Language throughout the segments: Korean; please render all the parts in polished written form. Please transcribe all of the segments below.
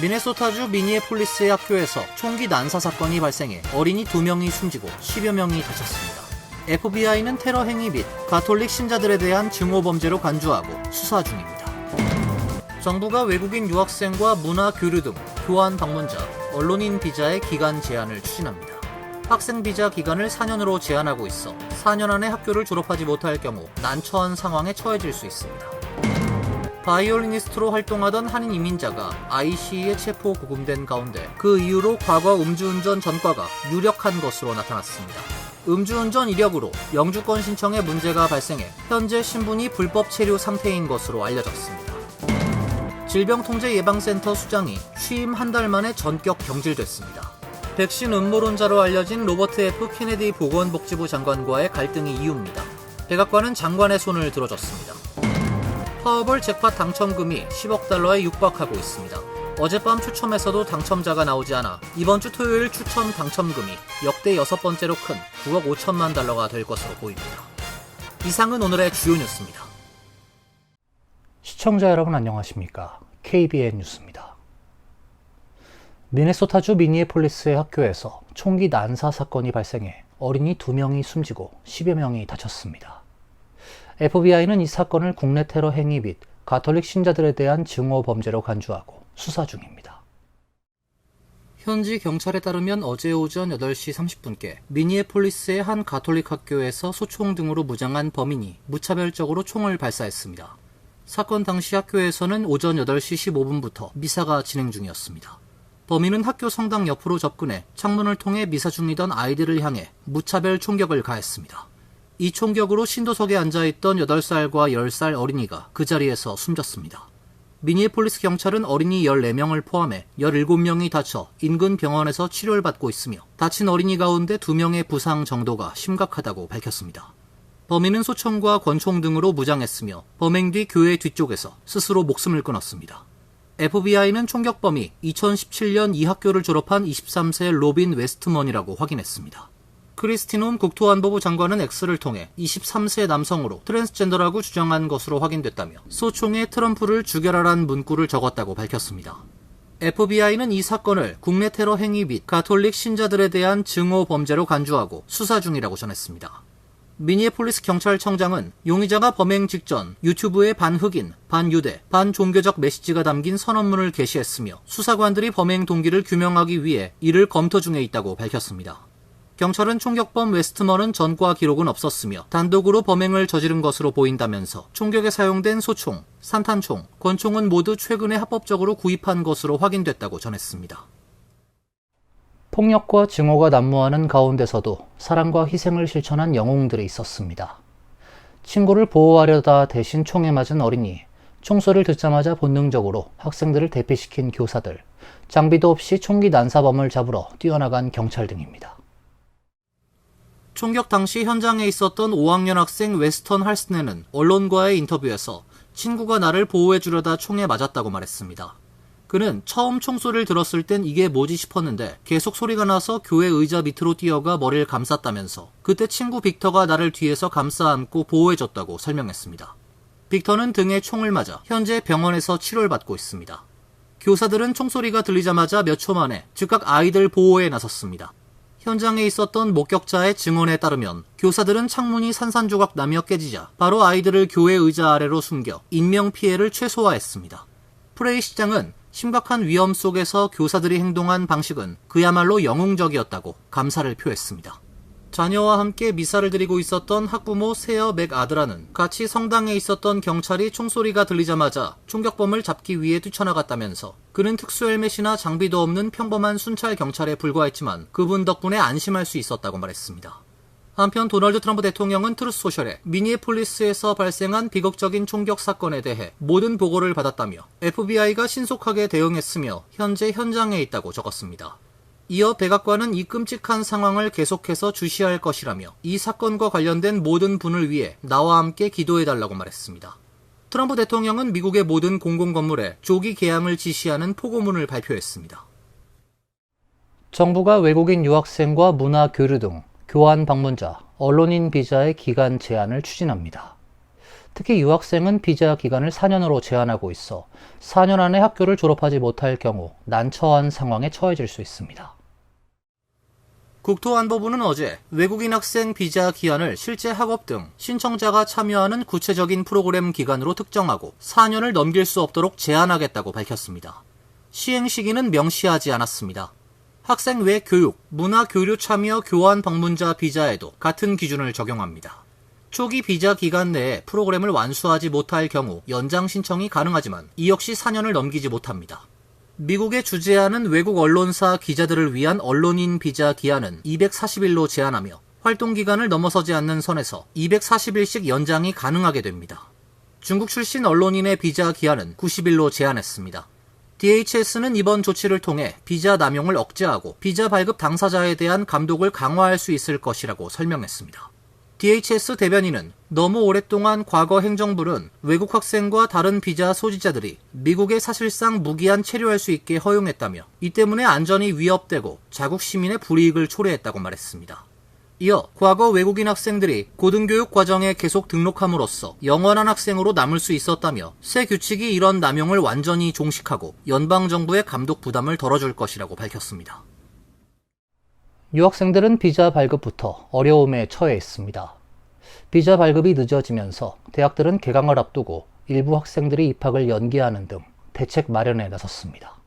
미네소타주 미니애폴리스의 학교에서 총기 난사 사건이 발생해 어린이 2명이 숨지고 10여 명이 다쳤습니다. FBI는 테러 행위 및 가톨릭 신자들에 대한 증오 범죄로 간주하고 수사 중입니다. 정부가 외국인 유학생과 문화 교류 등 교환 방문자, 언론인 비자의 기간 제한을 추진합니다. 학생 비자 기간을 4년으로 제한하고 있어 4년 안에 학교를 졸업하지 못할 경우 난처한 상황에 처해질 수 있습니다. 바이올리니스트로 활동하던 한인 이민자가 ICE에 체포 구금된 가운데 그 이후로 과거 음주운전 전과가 유력한 것으로 나타났습니다. 음주운전 이력으로 영주권 신청에 문제가 발생해 현재 신분이 불법 체류 상태인 것으로 알려졌습니다. 질병통제예방센터 수장이 취임 한 달 만에 전격 경질됐습니다. 백신 음모론자로 알려진 로버트 F. 케네디 보건복지부 장관과의 갈등이 이유입니다. 백악관은 장관의 손을 들어줬습니다. 파워볼 잭팟 당첨금이 10억 달러에 육박하고 있습니다. 어젯밤 추첨에서도 당첨자가 나오지 않아 이번 주 토요일 추첨 당첨금이 역대 6번째로 큰 9억 5천만 달러가 될 것으로 보입니다. 이상은 오늘의 주요 뉴스입니다. 시청자 여러분 안녕하십니까? KBN 뉴스입니다. 미네소타주 미니애폴리스의 학교에서 총기 난사 사건이 발생해 어린이 2명이 숨지고 10여 명이 다쳤습니다. FBI는 이 사건을 국내 테러 행위 및 가톨릭 신자들에 대한 증오 범죄로 간주하고 수사 중입니다. 현지 경찰에 따르면 어제 오전 8시 30분께 미니애폴리스의 한 가톨릭 학교에서 소총 등으로 무장한 범인이 무차별적으로 총을 발사했습니다. 사건 당시 학교에서는 오전 8시 15분부터 미사가 진행 중이었습니다. 범인은 학교 성당 옆으로 접근해 창문을 통해 미사 중이던 아이들을 향해 무차별 총격을 가했습니다. 이 총격으로 신도석에 앉아있던 8살과 10살 어린이가 그 자리에서 숨졌습니다. 미니애폴리스 경찰은 어린이 14명을 포함해 17명이 다쳐 인근 병원에서 치료를 받고 있으며 다친 어린이 가운데 2명의 부상 정도가 심각하다고 밝혔습니다. 범인은 소총과 권총 등으로 무장했으며 범행 뒤 교회 뒤쪽에서 스스로 목숨을 끊었습니다. FBI는 총격범이 2017년 이 학교를 졸업한 23세 로빈 웨스트먼이라고 확인했습니다. 크리스티논 국토안보부 장관은 X를 통해 23세 남성으로 트랜스젠더라고 주장한 것으로 확인됐다며 소총에 트럼프를 죽여라란 문구를 적었다고 밝혔습니다. FBI는 이 사건을 국내 테러 행위 및 가톨릭 신자들에 대한 증오 범죄로 간주하고 수사 중이라고 전했습니다. 미니애폴리스 경찰청장은 용의자가 범행 직전 유튜브에 반흑인, 반유대, 반종교적 메시지가 담긴 선언문을 게시했으며 수사관들이 범행 동기를 규명하기 위해 이를 검토 중에 있다고 밝혔습니다. 경찰은 총격범 웨스트먼은 전과 기록은 없었으며 단독으로 범행을 저지른 것으로 보인다면서 총격에 사용된 소총, 산탄총, 권총은 모두 최근에 합법적으로 구입한 것으로 확인됐다고 전했습니다. 폭력과 증오가 난무하는 가운데서도 사랑과 희생을 실천한 영웅들이 있었습니다. 친구를 보호하려다 대신 총에 맞은 어린이, 총소리를 듣자마자 본능적으로 학생들을 대피시킨 교사들, 장비도 없이 총기 난사범을 잡으러 뛰어나간 경찰 등입니다. 총격 당시 현장에 있었던 5학년 학생 웨스턴 할스네는 언론과의 인터뷰에서 친구가 나를 보호해주려다 총에 맞았다고 말했습니다. 그는 처음 총소리를 들었을 땐 이게 뭐지 싶었는데 계속 소리가 나서 교회 의자 밑으로 뛰어가 머리를 감쌌다면서 그때 친구 빅터가 나를 뒤에서 감싸 안고 보호해줬다고 설명했습니다. 빅터는 등에 총을 맞아 현재 병원에서 치료를 받고 있습니다. 교사들은 총소리가 들리자마자 몇 초 만에 즉각 아이들 보호에 나섰습니다. 현장에 있었던 목격자의 증언에 따르면 교사들은 창문이 산산조각 나며 깨지자 바로 아이들을 교회 의자 아래로 숨겨 인명피해를 최소화했습니다. 프레이 시장은 심각한 위험 속에서 교사들이 행동한 방식은 그야말로 영웅적이었다고 감사를 표했습니다. 자녀와 함께 미사를 드리고 있었던 학부모 세어 맥 아드라는 같이 성당에 있었던 경찰이 총소리가 들리자마자 총격범을 잡기 위해 뛰쳐나갔다면서 그는 특수 헬멧이나 장비도 없는 평범한 순찰 경찰에 불과했지만 그분 덕분에 안심할 수 있었다고 말했습니다. 한편 도널드 트럼프 대통령은 트루스 소셜에 미니애폴리스에서 발생한 비극적인 총격 사건에 대해 모든 보고를 받았다며 FBI가 신속하게 대응했으며 현재 현장에 있다고 적었습니다. 이어 백악관은 이 끔찍한 상황을 계속해서 주시할 것이라며 이 사건과 관련된 모든 분을 위해 나와 함께 기도해달라고 말했습니다. 트럼프 대통령은 미국의 모든 공공건물에 조기 개항을 지시하는 포고문을 발표했습니다. 정부가 외국인 유학생과 문화 교류 등 교환 방문자, 언론인 비자의 기간 제한을 추진합니다. 특히 유학생은 비자 기간을 4년으로 제한하고 있어 4년 안에 학교를 졸업하지 못할 경우 난처한 상황에 처해질 수 있습니다. 국토안보부는 어제 외국인 학생 비자 기한을 실제 학업 등 신청자가 참여하는 구체적인 프로그램 기간으로 특정하고 4년을 넘길 수 없도록 제한하겠다고 밝혔습니다. 시행 시기는 명시하지 않았습니다. 학생 외 교육, 문화 교류 참여 교환 방문자 비자에도 같은 기준을 적용합니다. 초기 비자 기간 내에 프로그램을 완수하지 못할 경우 연장 신청이 가능하지만 이 역시 4년을 넘기지 못합니다. 미국에 주재하는 외국 언론사 기자들을 위한 언론인 비자 기한은 240일로 제한하며 활동 기간을 넘어서지 않는 선에서 240일씩 연장이 가능하게 됩니다. 중국 출신 언론인의 비자 기한은 90일로 제한했습니다. DHS는 이번 조치를 통해 비자 남용을 억제하고 비자 발급 당사자에 대한 감독을 강화할 수 있을 것이라고 설명했습니다. DHS 대변인은 너무 오랫동안 과거 행정부는 외국 학생과 다른 비자 소지자들이 미국에 사실상 무기한 체류할 수 있게 허용했다며 이 때문에 안전이 위협되고 자국 시민의 불이익을 초래했다고 말했습니다. 이어 과거 외국인 학생들이 고등교육 과정에 계속 등록함으로써 영원한 학생으로 남을 수 있었다며 새 규칙이 이런 남용을 완전히 종식하고 연방정부의 감독 부담을 덜어줄 것이라고 밝혔습니다. 유학생들은 비자 발급부터 어려움에 처해 있습니다. 비자 발급이 늦어지면서 대학들은 개강을 앞두고 일부 학생들이 입학을 연기하는 등 대책 마련에 나섰습니다.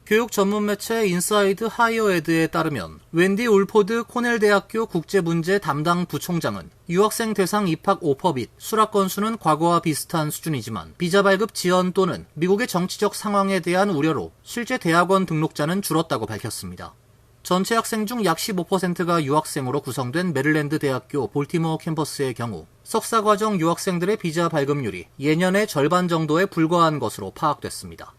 교육 전문 매체 인사이드 하이어에드에 따르면 웬디 울포드 코넬 대학교 국제문제 담당 부총장은 유학생 대상 입학 오퍼 및 수락 건수는 과거와 비슷한 수준이지만 비자 발급 지연 또는 미국의 정치적 상황에 대한 우려로 실제 대학원 등록자는 줄었다고 밝혔습니다. 전체 학생 중 약 15%가 유학생으로 구성된 메릴랜드 대학교 볼티모어 캠퍼스의 경우 석사과정 유학생들의 비자 발급률이 예년의 절반 정도에 불과한 것으로 파악됐습니다.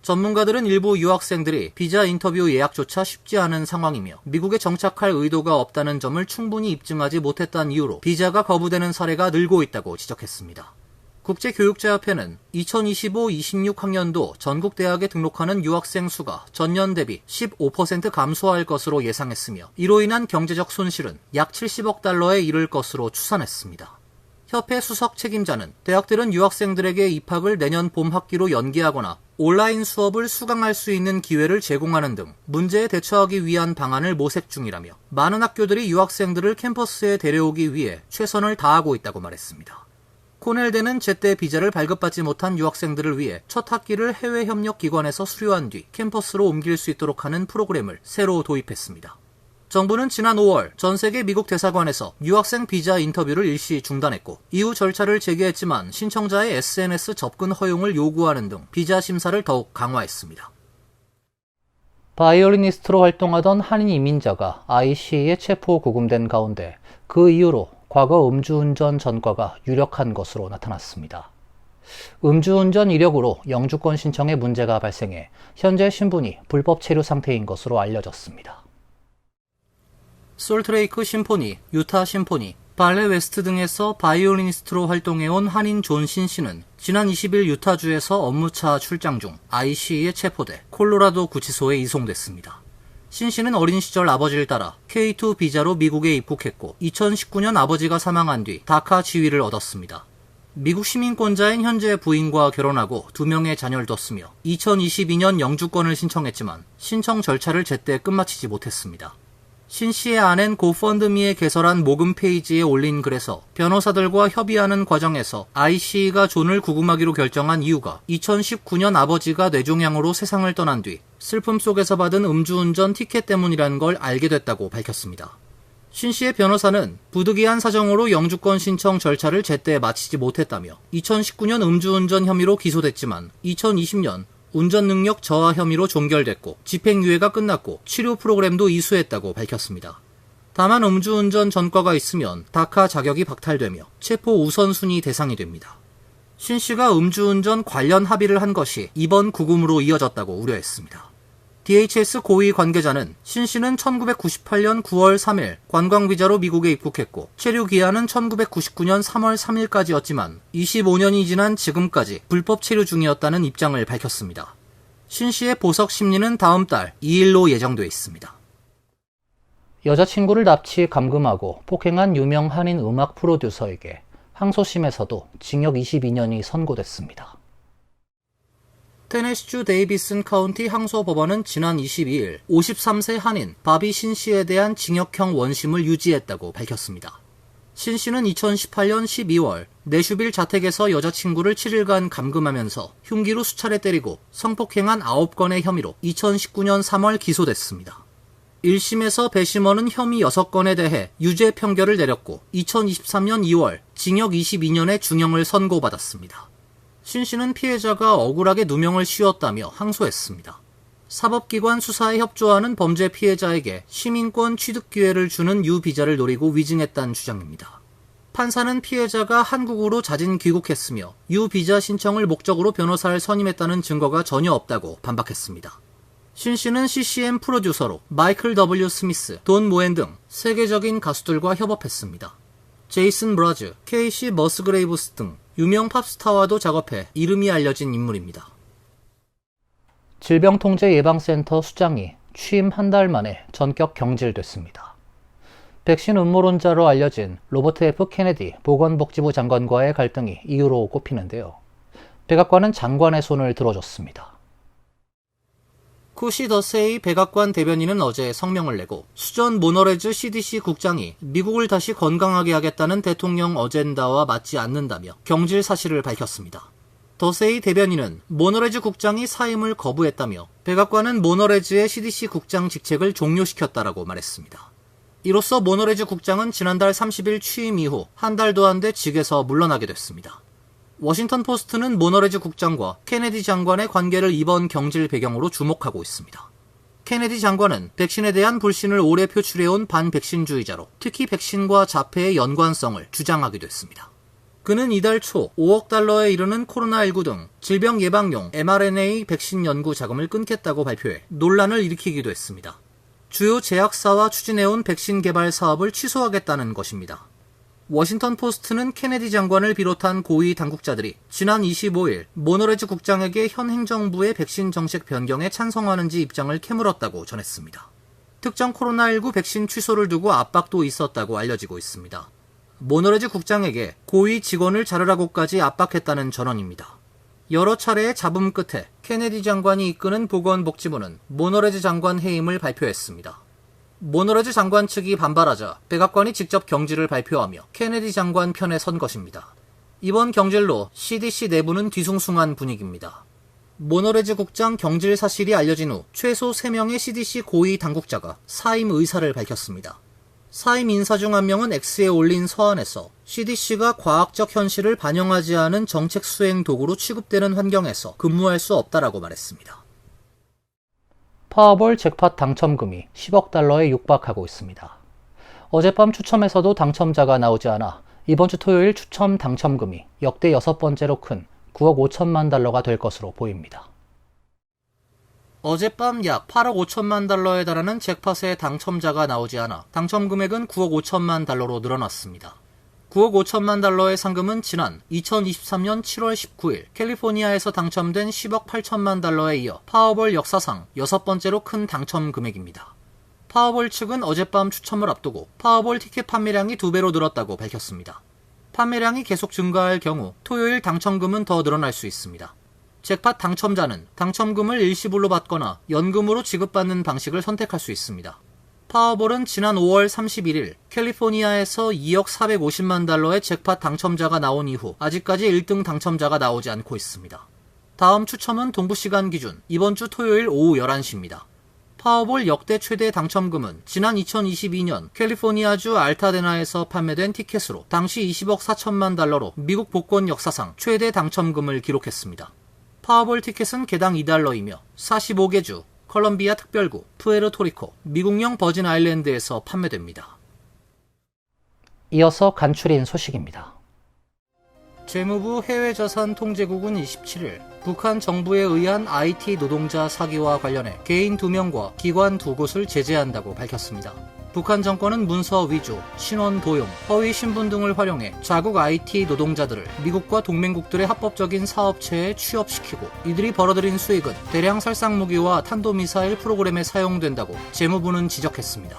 전문가들은 일부 유학생들이 비자 인터뷰 예약조차 쉽지 않은 상황이며 미국에 정착할 의도가 없다는 점을 충분히 입증하지 못했다는 이유로 비자가 거부되는 사례가 늘고 있다고 지적했습니다. 국제교육자협회는 2025-26학년도 전국 대학에 등록하는 유학생 수가 전년 대비 15% 감소할 것으로 예상했으며 이로 인한 경제적 손실은 약 70억 달러에 이를 것으로 추산했습니다. 협회 수석 책임자는 대학들은 유학생들에게 입학을 내년 봄 학기로 연기하거나 온라인 수업을 수강할 수 있는 기회를 제공하는 등 문제에 대처하기 위한 방안을 모색 중이라며 많은 학교들이 유학생들을 캠퍼스에 데려오기 위해 최선을 다하고 있다고 말했습니다. 코넬대는 제때 비자를 발급받지 못한 유학생들을 위해 첫 학기를 해외협력기관에서 수료한 뒤 캠퍼스로 옮길 수 있도록 하는 프로그램을 새로 도입했습니다. 정부는 지난 5월 전 세계 미국 대사관에서 유학생 비자 인터뷰를 일시 중단했고 이후 절차를 재개했지만 신청자의 SNS 접근 허용을 요구하는 등 비자 심사를 더욱 강화했습니다. 바이올리니스트로 활동하던 한인 이민자가 ICA에 체포 구금된 가운데 그 이후로 과거 음주운전 전과가 유력한 것으로 나타났습니다. 음주운전 이력으로 영주권 신청에 문제가 발생해 현재 신분이 불법 체류 상태인 것으로 알려졌습니다. 솔트레이크 심포니, 유타 심포니, 발레 웨스트 등에서 바이올리니스트로 활동해온 한인 존 신 씨는 지난 20일 유타주에서 업무차 출장 중 ICE에 체포돼 콜로라도 구치소에 이송됐습니다. 신 씨는 어린 시절 아버지를 따라 K2 비자로 미국에 입국했고 2019년 아버지가 사망한 뒤 다카 지위를 얻었습니다. 미국 시민권자인 현재 부인과 결혼하고 2명의 자녀를 뒀으며 2022년 영주권을 신청했지만 신청 절차를 제때 끝마치지 못했습니다. 신 씨의 아낸 고펀드미에 개설한 모금 페이지에 올린 글에서 변호사들과 협의하는 과정에서 ICE가 존을 구금하기로 결정한 이유가 2019년 아버지가 뇌종양으로 세상을 떠난 뒤 슬픔 속에서 받은 음주운전 티켓 때문이라는 걸 알게 됐다고 밝혔습니다. 신 씨의 변호사는 부득이한 사정으로 영주권 신청 절차를 제때 마치지 못했다며 2019년 음주운전 혐의로 기소됐지만 2020년 운전 능력 저하 혐의로 종결됐고 집행유예가 끝났고 치료 프로그램도 이수했다고 밝혔습니다. 다만 음주운전 전과가 있으면 다카 자격이 박탈되며 체포 우선순위 대상이 됩니다. 신 씨가 음주운전 관련 합의를 한 것이 이번 구금으로 이어졌다고 우려했습니다. DHS 고위 관계자는 신 씨는 1998년 9월 3일 관광비자로 미국에 입국했고 체류 기한은 1999년 3월 3일까지였지만 25년이 지난 지금까지 불법 체류 중이었다는 입장을 밝혔습니다. 신 씨의 보석 심리는 다음 달 2일로 예정돼 있습니다. 여자친구를 납치 감금하고 폭행한 유명 한인 음악 프로듀서에게 항소심에서도 징역 22년이 선고됐습니다. 테네시주 데이비슨 카운티 항소법원은 지난 22일 53세 한인 바비 신 씨에 대한 징역형 원심을 유지했다고 밝혔습니다. 신 씨는 2018년 12월 내슈빌 자택에서 여자친구를 7일간 감금하면서 흉기로 수차례 때리고 성폭행한 9건의 혐의로 2019년 3월 기소됐습니다. 1심에서 배심원은 혐의 6건에 대해 유죄 판결을 내렸고 2023년 2월 징역 22년의 중형을 선고받았습니다. 신 씨는 피해자가 억울하게 누명을 씌웠다며 항소했습니다. 사법기관 수사에 협조하는 범죄 피해자에게 시민권 취득 기회를 주는 유비자를 노리고 위증했다는 주장입니다. 판사는 피해자가 한국으로 자진 귀국했으며 유비자 신청을 목적으로 변호사를 선임했다는 증거가 전혀 없다고 반박했습니다. 신 씨는 CCM 프로듀서로 마이클 W. 스미스, 돈 모엔 등 세계적인 가수들과 협업했습니다. 제이슨 브라즈, 케이시 머스그레이브스 등 유명 팝스타와도 작업해 이름이 알려진 인물입니다. 질병통제예방센터 수장이 취임 한 달 만에 전격 경질됐습니다. 백신 음모론자로 알려진 로버트 F. 케네디 보건복지부 장관과의 갈등이 이유로 꼽히는데요. 백악관은 장관의 손을 들어줬습니다. 쿠시 더세이 백악관 대변인은 어제 성명을 내고 수전 모너레즈 CDC 국장이 미국을 다시 건강하게 하겠다는 대통령 어젠다와 맞지 않는다며 경질 사실을 밝혔습니다. 더세이 대변인은 모너레즈 국장이 사임을 거부했다며 백악관은 모너레즈의 CDC 국장 직책을 종료시켰다라고 말했습니다. 이로써 모너레즈 국장은 지난달 30일 취임 이후 한 달도 안 돼 직에서 물러나게 됐습니다. 워싱턴 포스트는 모너레즈 국장과 케네디 장관의 관계를 이번 경질 배경으로 주목하고 있습니다. 케네디 장관은 백신에 대한 불신을 오래 표출해온 반백신주의자로 특히 백신과 자폐의 연관성을 주장하기도 했습니다. 그는 이달 초 5억 달러에 이르는 코로나19 등 질병 예방용 mRNA 백신 연구 자금을 끊겠다고 발표해 논란을 일으키기도 했습니다. 주요 제약사와 추진해온 백신 개발 사업을 취소하겠다는 것입니다. 워싱턴 포스트는 케네디 장관을 비롯한 고위 당국자들이 지난 25일 모너레즈 국장에게 현 행정부의 백신 정책 변경에 찬성하는지 입장을 캐물었다고 전했습니다. 특정 코로나19 백신 취소를 두고 압박도 있었다고 알려지고 있습니다. 모너레즈 국장에게 고위 직원을 자르라고까지 압박했다는 전언입니다. 여러 차례의 잡음 끝에 케네디 장관이 이끄는 보건복지부는 모너레즈 장관 해임을 발표했습니다. 모너레즈 장관 측이 반발하자 백악관이 직접 경질을 발표하며 케네디 장관 편에 선 것입니다. 이번 경질로 CDC 내부는 뒤숭숭한 분위기입니다. 모너레즈 국장 경질 사실이 알려진 후 최소 3명의 CDC 고위 당국자가 사임 의사를 밝혔습니다. 사임 인사 중 한 명은 X에 올린 서한에서 CDC가 과학적 현실을 반영하지 않은 정책 수행 도구로 취급되는 환경에서 근무할 수 없다라고 말했습니다. 파워볼 잭팟 당첨금이 10억 달러에 육박하고 있습니다. 어젯밤 추첨에서도 당첨자가 나오지 않아 이번 주 토요일 추첨 당첨금이 역대 6번째로 큰 9억 5천만 달러가 될 것으로 보입니다. 어젯밤 약 8억 5천만 달러에 달하는 잭팟의 당첨자가 나오지 않아 당첨 금액은 9억 5천만 달러로 늘어났습니다. 9억 5천만 달러의 상금은 지난 2023년 7월 19일 캘리포니아에서 당첨된 10억 8천만 달러에 이어 파워볼 역사상 6번째로 큰 당첨 금액입니다. 파워볼 측은 어젯밤 추첨을 앞두고 파워볼 티켓 판매량이 2배로 늘었다고 밝혔습니다. 판매량이 계속 증가할 경우 토요일 당첨금은 더 늘어날 수 있습니다. 잭팟 당첨자는 당첨금을 일시불로 받거나 연금으로 지급받는 방식을 선택할 수 있습니다. 파워볼은 지난 5월 31일 캘리포니아에서 2억 450만 달러의 잭팟 당첨자가 나온 이후 아직까지 1등 당첨자가 나오지 않고 있습니다. 다음 추첨은 동부시간 기준 이번 주 토요일 오후 11시입니다. 파워볼 역대 최대 당첨금은 지난 2022년 캘리포니아주 알타데나에서 판매된 티켓으로 당시 20억 4천만 달러로 미국 복권 역사상 최대 당첨금을 기록했습니다. 파워볼 티켓은 개당 2달러이며 45개 주, 컬럼비아 특별구, 푸에르토리코, 미국령 버진 아일랜드에서 판매됩니다. 이어서 간추린 소식입니다. 재무부 해외자산통제국은 27일 북한 정부에 의한 IT 노동자 사기와 관련해 개인 2명과 기관 2곳을 제재한다고 밝혔습니다. 북한 정권은 문서 위조, 신원 도용, 허위 신분 등을 활용해 자국 IT 노동자들을 미국과 동맹국들의 합법적인 사업체에 취업시키고 이들이 벌어들인 수익은 대량 살상무기와 탄도미사일 프로그램에 사용된다고 재무부는 지적했습니다.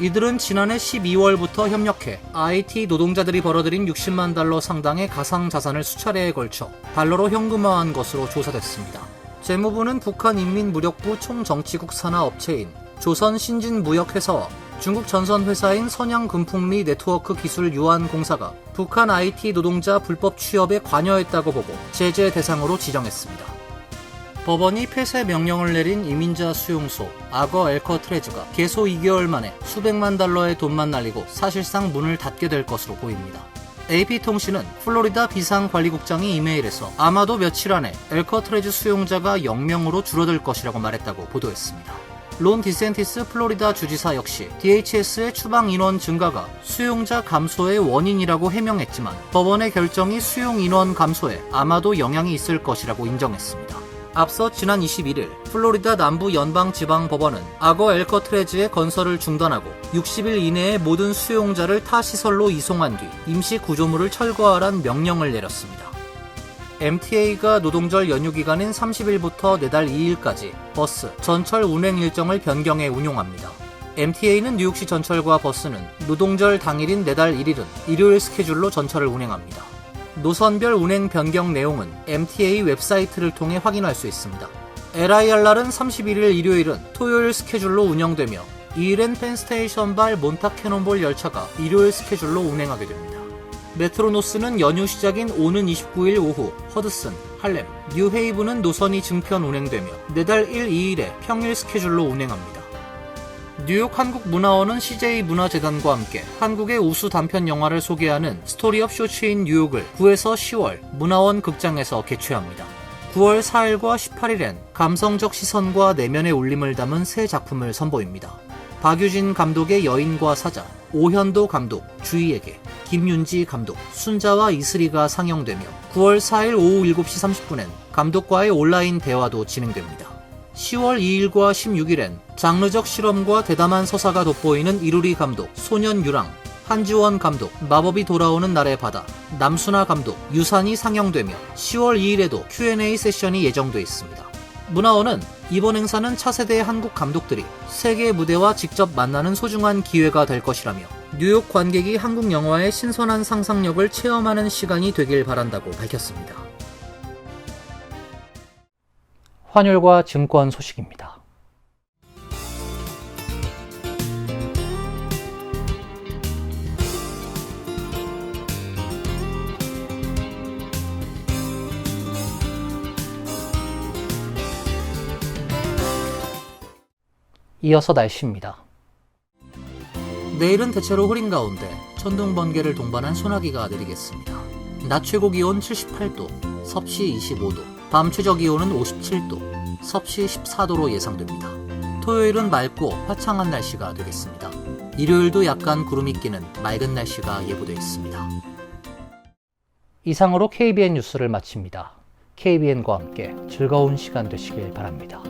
이들은 지난해 12월부터 협력해 IT 노동자들이 벌어들인 60만 달러 상당의 가상 자산을 수차례에 걸쳐 달러로 현금화한 것으로 조사됐습니다. 재무부는 북한인민무력부 총정치국 산하 업체인 조선신진무역회사와 중국 전선회사인 선양금풍리 네트워크 기술 유한공사가 북한 IT 노동자 불법 취업에 관여했다고 보고 제재 대상으로 지정했습니다. 법원이 폐쇄 명령을 내린 이민자 수용소 악어 엘커트레즈가 개소 2개월 만에 수백만 달러의 돈만 날리고 사실상 문을 닫게 될 것으로 보입니다. AP통신은 플로리다 비상관리국장이 이메일에서 아마도 며칠 안에 엘커트레즈 수용자가 0명으로 줄어들 것이라고 말했다고 보도했습니다. 론 디센티스 플로리다 주지사 역시 DHS의 추방 인원 증가가 수용자 감소의 원인이라고 해명했지만 법원의 결정이 수용 인원 감소에 아마도 영향이 있을 것이라고 인정했습니다. 앞서 지난 21일 플로리다 남부 연방지방법원은 악어 엘커트레즈의 건설을 중단하고 60일 이내에 모든 수용자를 타 시설로 이송한 뒤 임시 구조물을 철거하란 명령을 내렸습니다. MTA가 노동절 연휴 기간인 30일부터 내달 2일까지 버스, 전철 운행 일정을 변경해 운용합니다. MTA는 뉴욕시 전철과 버스는 노동절 당일인 내달 1일은 일요일 스케줄로 전철을 운행합니다. 노선별 운행 변경 내용은 MTA 웹사이트를 통해 확인할 수 있습니다. LIRR은 31일 일요일은 토요일 스케줄로 운영되며 2일엔 펜스테이션발 몬타캐논볼 열차가 일요일 스케줄로 운행하게 됩니다. 메트로노스는 연휴 시작인 오는 29일 오후 허드슨, 할렘, 뉴헤이브는 노선이 증편 운행되며 내달 1, 2일에 평일 스케줄로 운행합니다. 뉴욕 한국문화원은 CJ 문화재단과 함께 한국의 우수 단편 영화를 소개하는 스토리 업 쇼츠인 뉴욕을 9에서 10월 문화원 극장에서 개최합니다. 9월 4일과 18일엔 감성적 시선과 내면의 울림을 담은 새 작품을 선보입니다. 박유진 감독의 여인과 사자, 오현도 감독, 주희에게, 김윤지 감독, 순자와 이슬이가 상영되며 9월 4일 오후 7시 30분엔 감독과의 온라인 대화도 진행됩니다. 10월 2일과 16일엔 장르적 실험과 대담한 서사가 돋보이는 이루리 감독, 소년 유랑, 한지원 감독, 마법이 돌아오는 날의 바다, 남순아 감독, 유산이 상영되며 10월 2일에도 Q&A 세션이 예정돼 있습니다. 문화원은 이번 행사는 차세대 한국 감독들이 세계 무대와 직접 만나는 소중한 기회가 될 것이라며 뉴욕 관객이 한국 영화의 신선한 상상력을 체험하는 시간이 되길 바란다고 밝혔습니다. 환율과 증권 소식입니다. 이어서 날씨입니다. 내일은 대체로 흐린 가운데 천둥 번개를 동반한 소나기가 내리겠습니다. 낮 최고 기온 78도, 섭씨 25도, 밤 최저 기온은 57도, 섭씨 14도로 예상됩니다. 토요일은 맑고 화창한 날씨가 되겠습니다. 일요일도 약간 구름이 끼는 맑은 날씨가 예보되어 있습니다. 이상으로 KBN 뉴스를 마칩니다. KBN과 함께 즐거운 시간 되시길 바랍니다.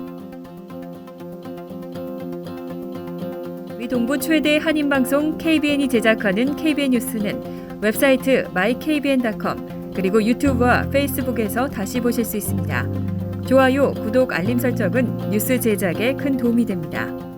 동부 최대 한인방송 KBN이 제작하는 KBN 뉴스는 웹사이트 mykbn.com 그리고 유튜브와 페이스북에서 다시 보실 수 있습니다. 좋아요, 구독, 알림 설정은 뉴스 제작에 큰 도움이 됩니다.